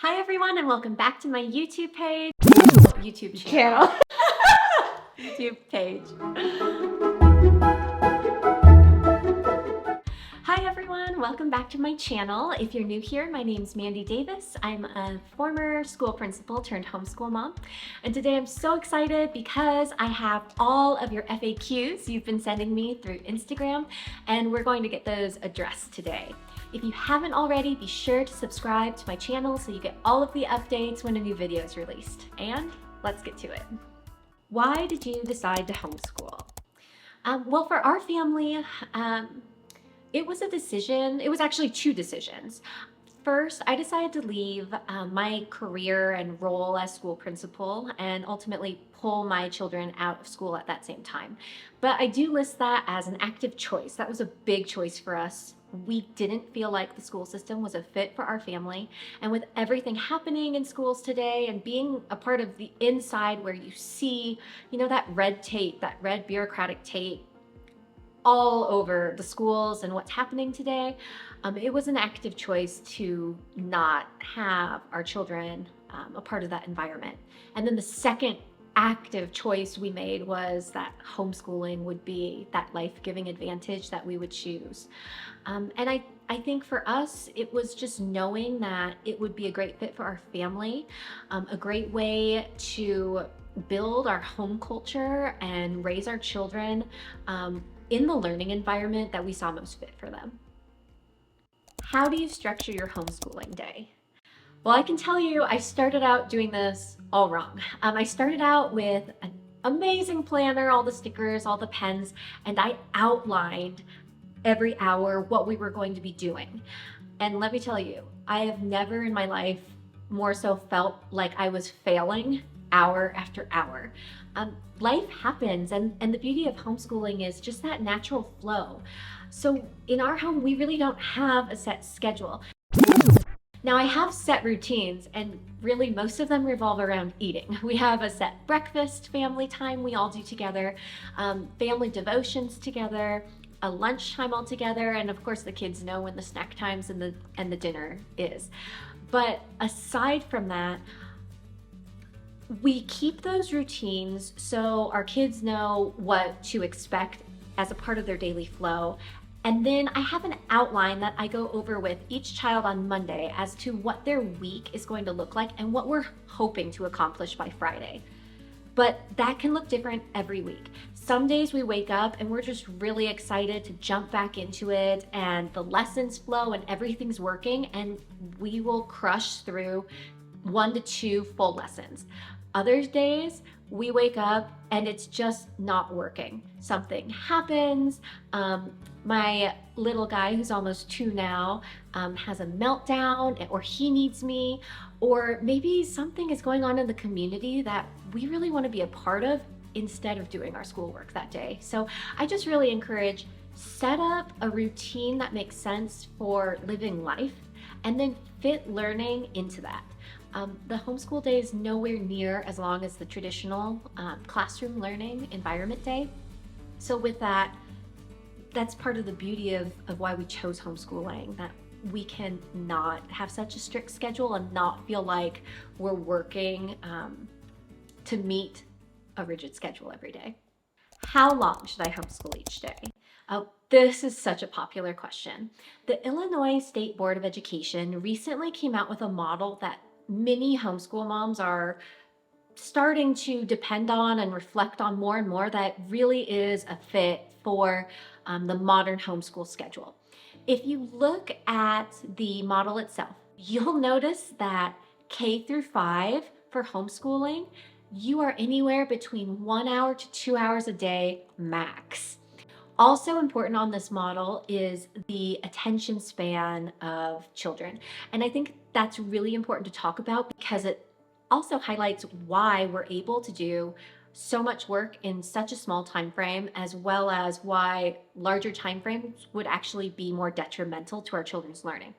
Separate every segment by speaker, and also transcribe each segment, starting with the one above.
Speaker 1: Hi everyone and welcome back to my YouTube page. YouTube
Speaker 2: Channel.
Speaker 1: YouTube page. Hi everyone, welcome back to my channel. If you're new here, my name's Mandy Davis. I'm a former school principal turned homeschool mom. And today I'm so excited because I have all of your FAQs you've been sending me through Instagram, and we're going to get those addressed today. If you haven't already, be sure to subscribe to my channel so you get all of the updates when a new video is released. And let's get to it. Why did you decide to homeschool? Well, for our family, it was a decision. It was actually two decisions. First, I decided to leave my career and role as school principal and ultimately pull my children out of school at that same time. But I do list that as an active choice. That was a big choice for us. We didn't feel like the school system was a fit for our family. And with everything happening in schools today and being a part of the inside where you see, that red tape, that red bureaucratic tape all over the schools and what's happening today, it was an active choice to not have our children a part of that environment. And then the second active choice we made was that homeschooling would be that life-giving advantage that we would choose. And I think for us, it was just knowing that it would be a great fit for our family, a great way to build our home culture and raise our children in the learning environment that we saw most fit for them. How do you structure your homeschooling day? Well, I can tell you, I started out doing this all wrong. I started out with an amazing planner, all the stickers, all the pens, and I outlined every hour what we were going to be doing. And let me tell you, I have never in my life more so felt like I was failing hour after hour. Life happens, and the beauty of homeschooling is just that natural flow. So in our home, we really don't have a set schedule. Now I have set routines, and really most of them revolve around eating. We have a set breakfast family time we all do together, family devotions together, a lunchtime all together, and of course the kids know when the snack times and the dinner is. But aside from that, we keep those routines so our kids know what to expect as a part of their daily flow. And then I have an outline that I go over with each child on Monday as to what their week is going to look like and what we're hoping to accomplish by Friday. But that can look different every week. Some days we wake up and we're just really excited to jump back into it and the lessons flow and everything's working, and we will crush through 1 to 2 full lessons. Other days, we wake up and it's just not working. Something happens. My little guy, who's almost 2 now, has a meltdown, or he needs me, or maybe something is going on in the community that we really want to be a part of instead of doing our schoolwork that day. So I just really encourage, set up a routine that makes sense for living life and then fit learning into that. The homeschool day is nowhere near as long as the traditional classroom learning environment day. So with that, that's part of the beauty of why we chose homeschooling, that we can not have such a strict schedule and not feel like we're working to meet a rigid schedule every day. How long should I homeschool each day? This is such a popular question. The Illinois State Board of Education recently came out with a model that many homeschool moms are starting to depend on and reflect on more and more, that really is a fit for the modern homeschool schedule. If you look at the model itself, you'll notice that K through 5 for homeschooling, you are anywhere between 1 hour to 2 hours a day max. Also important on this model is the attention span of children. And I think that's really important to talk about because it also highlights why we're able to do so much work in such a small time frame, as well as why larger time frames would actually be more detrimental to our children's learning.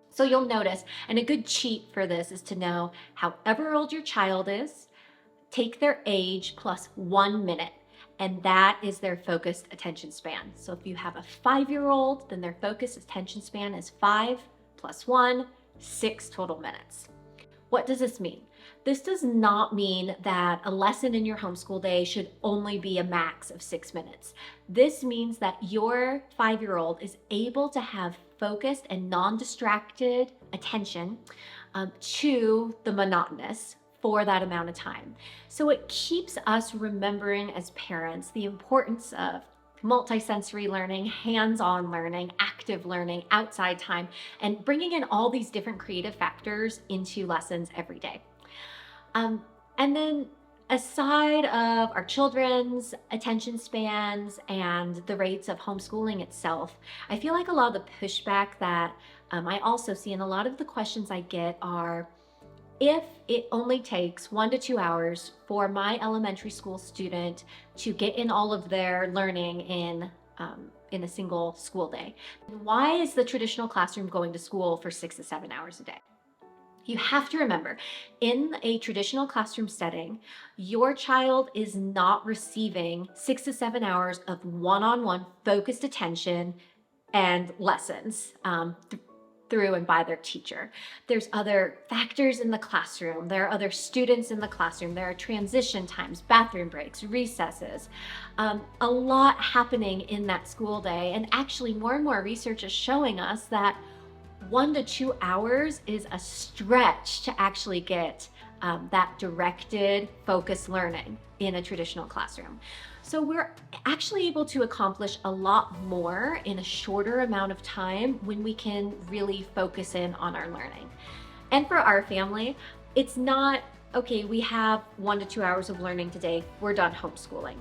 Speaker 1: So you'll notice, and a good cheat for this is to know however old your child is, take their age plus 1 minute. And that is their focused attention span. So if you have a 5-year-old, then their focused attention span is 5 plus 1, 6 total minutes. What does this mean? This does not mean that a lesson in your homeschool day should only be a max of 6 minutes. This means that your 5-year-old is able to have focused and non-distracted attention to the monotonous for that amount of time. So it keeps us remembering as parents the importance of multisensory learning, hands-on learning, active learning, outside time, and bringing in all these different creative factors into lessons every day. And then aside of our children's attention spans and the rates of homeschooling itself, I feel like a lot of the pushback that I also see and a lot of the questions I get are, if it only takes 1 to 2 hours for my elementary school student to get in all of their learning in a single school day, why is the traditional classroom going to school for 6 to 7 hours a day? You have to remember, in a traditional classroom setting, your child is not receiving 6 to 7 hours of one-on-one focused attention and lessons through and by their teacher. There's other factors in the classroom. There are other students in the classroom. There are transition times, bathroom breaks, recesses, a lot happening in that school day. And actually, more and more research is showing us that 1 to 2 hours is a stretch to actually get that directed, focused learning in a traditional classroom. So we're actually able to accomplish a lot more in a shorter amount of time when we can really focus in on our learning. And for our family, it's not, okay, we have 1 to 2 hours of learning today, we're done homeschooling.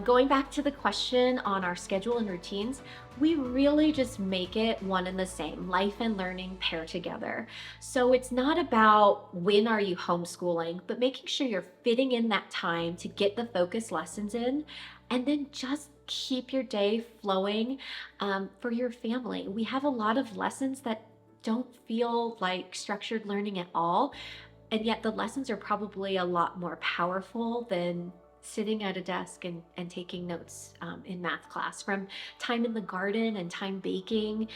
Speaker 1: Going back to the question on our schedule and routines, we really just make it one and the same. Life and learning pair together. So it's not about when are you homeschooling, but making sure you're fitting in that time to get the focus lessons in, and then just keep your day flowing for your family. We have a lot of lessons that don't feel like structured learning at all, and yet the lessons are probably a lot more powerful than sitting at a desk and taking notes in math class, from time in the garden and time baking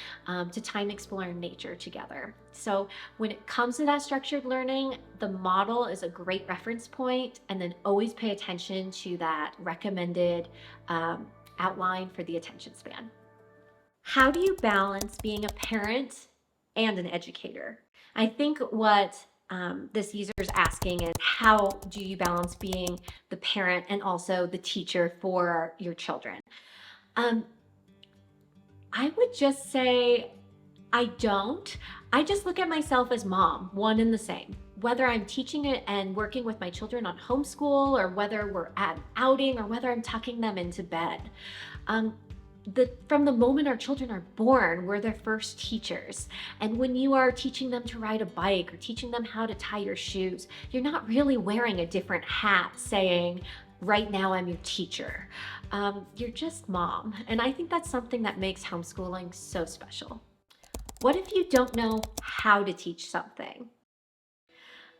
Speaker 1: to time exploring nature together. So when it comes to that structured learning, the model is a great reference point, and then always pay attention to that recommended outline for the attention span. How do you balance being a parent and an educator? I think what this user is asking is, how do you balance being the parent and also the teacher for your children? I would just say I don't. I just look at myself as mom, one and the same. Whether I'm teaching it and working with my children on homeschool, or whether we're at an outing, or whether I'm tucking them into bed. From the moment our children are born, we're their first teachers. And when you are teaching them to ride a bike or teaching them how to tie your shoes, you're not really wearing a different hat saying, right now I'm your teacher. You're just mom. And I think that's something that makes homeschooling so special. What if you don't know how to teach something?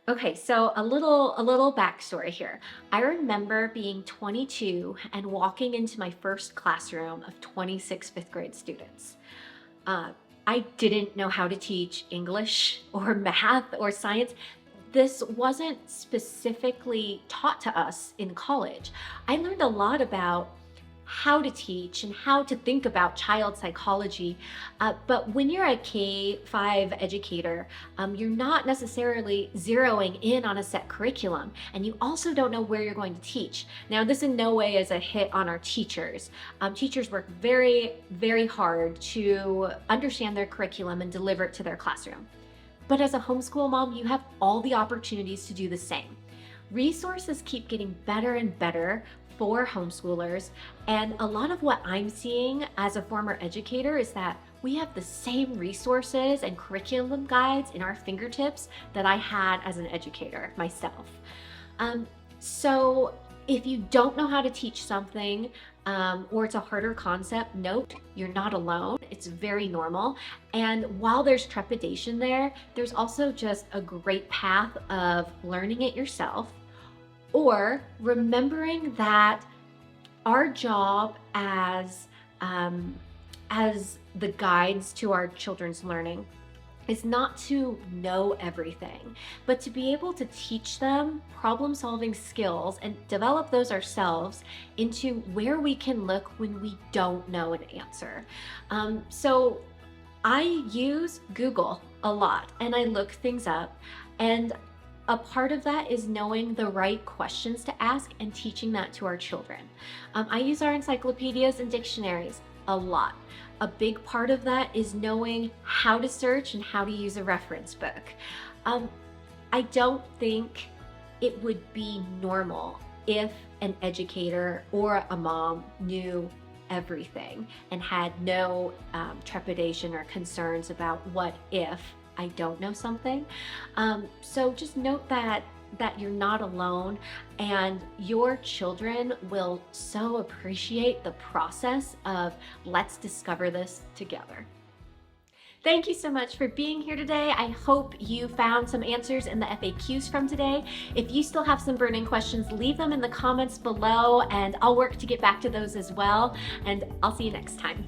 Speaker 1: Okay, so a little backstory here. I remember being 22 and walking into my first classroom of 26 fifth grade students. I didn't know how to teach English or math or science. This wasn't specifically taught to us in college. I learned a lot about how to teach and how to think about child psychology. But when you're a K-5 educator, you're not necessarily zeroing in on a set curriculum, and you also don't know where you're going to teach. Now, this in no way is a hit on our teachers. Teachers work very, very hard to understand their curriculum and deliver it to their classroom. But as a homeschool mom, you have all the opportunities to do the same. Resources keep getting better and better for homeschoolers, and a lot of what I'm seeing as a former educator is that we have the same resources and curriculum guides in our fingertips that I had as an educator myself. So if you don't know how to teach something, or it's a harder concept, note, you're not alone. It's very normal. And while there's trepidation there, there's also just a great path of learning it yourself, or remembering that our job as the guides to our children's learning is not to know everything, but to be able to teach them problem-solving skills and develop those ourselves into where we can look when we don't know an answer. So I use Google a lot and I look things up, and a part of that is knowing the right questions to ask and teaching that to our children. I use our encyclopedias and dictionaries a lot. A big part of that is knowing how to search and how to use a reference book. I don't think it would be normal if an educator or a mom knew everything and had no trepidation or concerns about what if I don't know something. So just note that you're not alone, and your children will so appreciate the process of let's discover this together. Thank you so much for being here today. I hope you found some answers in the FAQs from today. If you still have some burning questions, leave them in the comments below and I'll work to get back to those as well. And I'll see you next time.